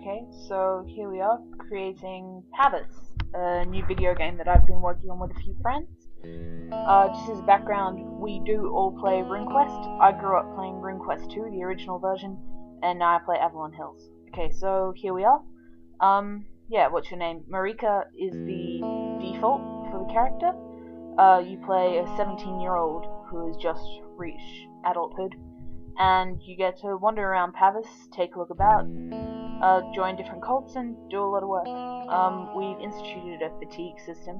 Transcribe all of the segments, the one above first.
Okay, so here we are, creating Pavis, a new video game that I've been working on with a few friends. Just as a background, we do all play RuneQuest. I grew up playing RuneQuest 2, the original version, and now I play Avalon Hills. Okay, so here we are. Yeah, what's your name? Marika is the default for the character. You play a 17-year-old who has just reached adulthood, and you get to wander around Pavis, take a look about, join different cults, and do a lot of work. We've instituted a fatigue system,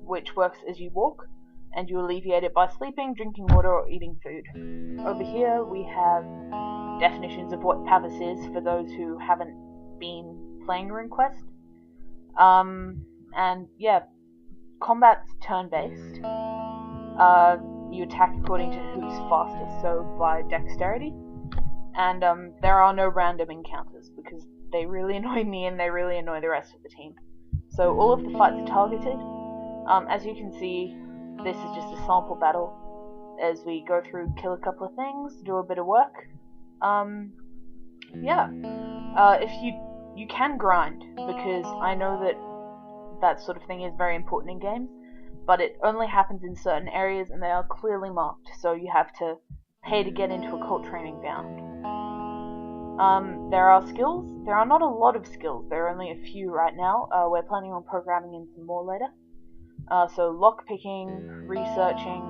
which works as you walk, and you alleviate it by sleeping, drinking water, or eating food. Over here we have definitions of what Pavis is for those who haven't been playing RuneQuest. And yeah, combat's turn-based. You attack according to who's fastest, so by dexterity. And there are no random encounters, because they really annoy me and they really annoy the rest of the team. So all of the fights are targeted. As you can see, this is just a sample battle as we go through, kill a couple of things, do a bit of work. Yeah. If you can grind, because I know that sort of thing is very important in games, but it only happens in certain areas and they are clearly marked, so you have to pay to get into a cult training ground. There are skills. There are not a lot of skills. There are only a few right now. We're planning on programming in some more later. So lockpicking, researching.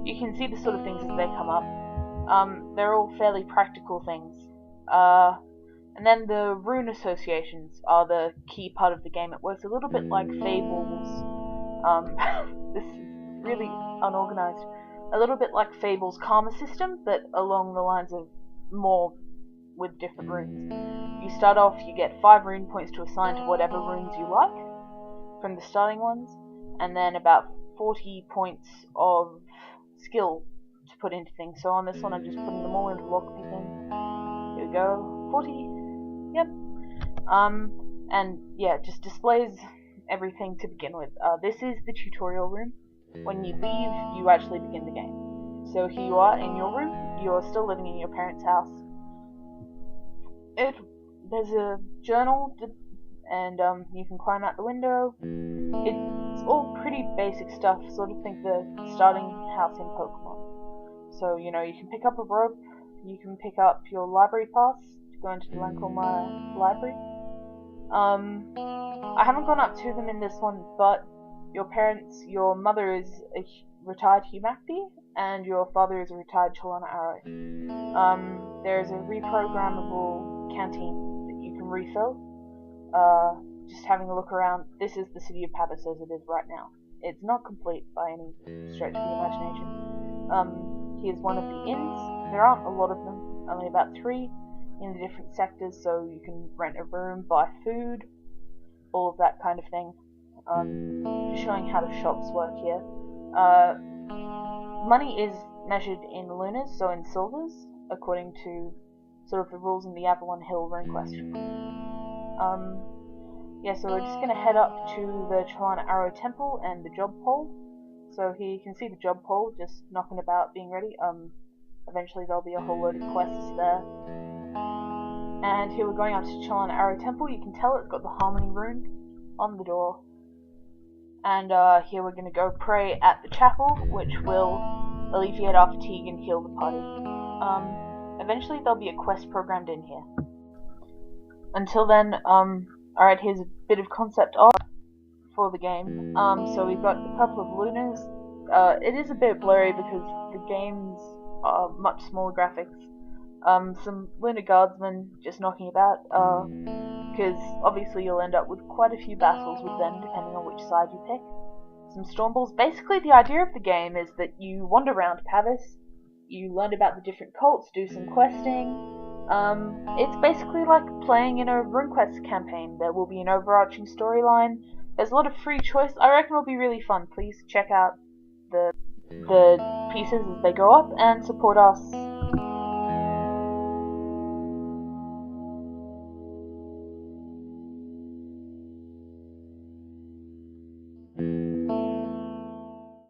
You can see the sort of things as they come up. They're all fairly practical things. And then the rune associations are the key part of the game. It works a little bit like Fable's. This is really unorganized. A little bit like Fable's karma system, but along the lines of more with different runes. You start off, you get 5 rune points to assign to whatever runes you like from the starting ones, and then about 40 points of skill to put into things. So on this one I'm just putting them all into lockpicking. Here we go. 40. Yep. And yeah, just displays everything to begin with. This is the tutorial room. When you leave, you actually begin the game. So here you are in your room. You're still living in your parents' house. There's a journal, and you can climb out the window. It's all pretty basic stuff. Sort of think the starting house in Pokemon. So you know, you can pick up a rope. You can pick up your library pass to go into the Lancolma library. I haven't gone up to them in this one, but your mother is a retired Humacti, and your father is a retired Chalana Arrow. There's a reprogrammable canteen that you can refill. Just having a look around, this is the city of Pavis as it is right now. It's not complete by any stretch of the imagination. Here's one of the inns. There aren't a lot of them, only about 3 in the different sectors, so you can rent a room, buy food, all of that kind of thing. Showing how the shops work here. Money is measured in lunas, so in silvers, according to sort of the rules in the Avalon Hill RuneQuest. Yeah, so we're just going to head up to the Chalana Arrow Temple and the job pole. So here you can see the job pole just knocking about, being ready. Eventually there'll be a whole load of quests there. And here we're going up to Chalana Arrow Temple. You can tell it's got the Harmony rune on the door. And here we're going to go pray at the chapel, which will alleviate our fatigue and heal the party. Eventually there'll be a quest programmed in here. Until then, alright, here's a bit of concept art for the game. So we've got a couple of lunas. It is a bit blurry because the games are much smaller graphics. Some lunar guardsmen just knocking about, because obviously you'll end up with quite a few battles with them depending on which side you pick. Some stormballs. Basically the idea of the game is that you wander around Pavis, you learn about the different cults, do some questing. It's basically like playing in a RuneQuest campaign. There will be an overarching storyline. There's a lot of free choice. I reckon it'll be really fun. Please check out the pieces as they go up and support us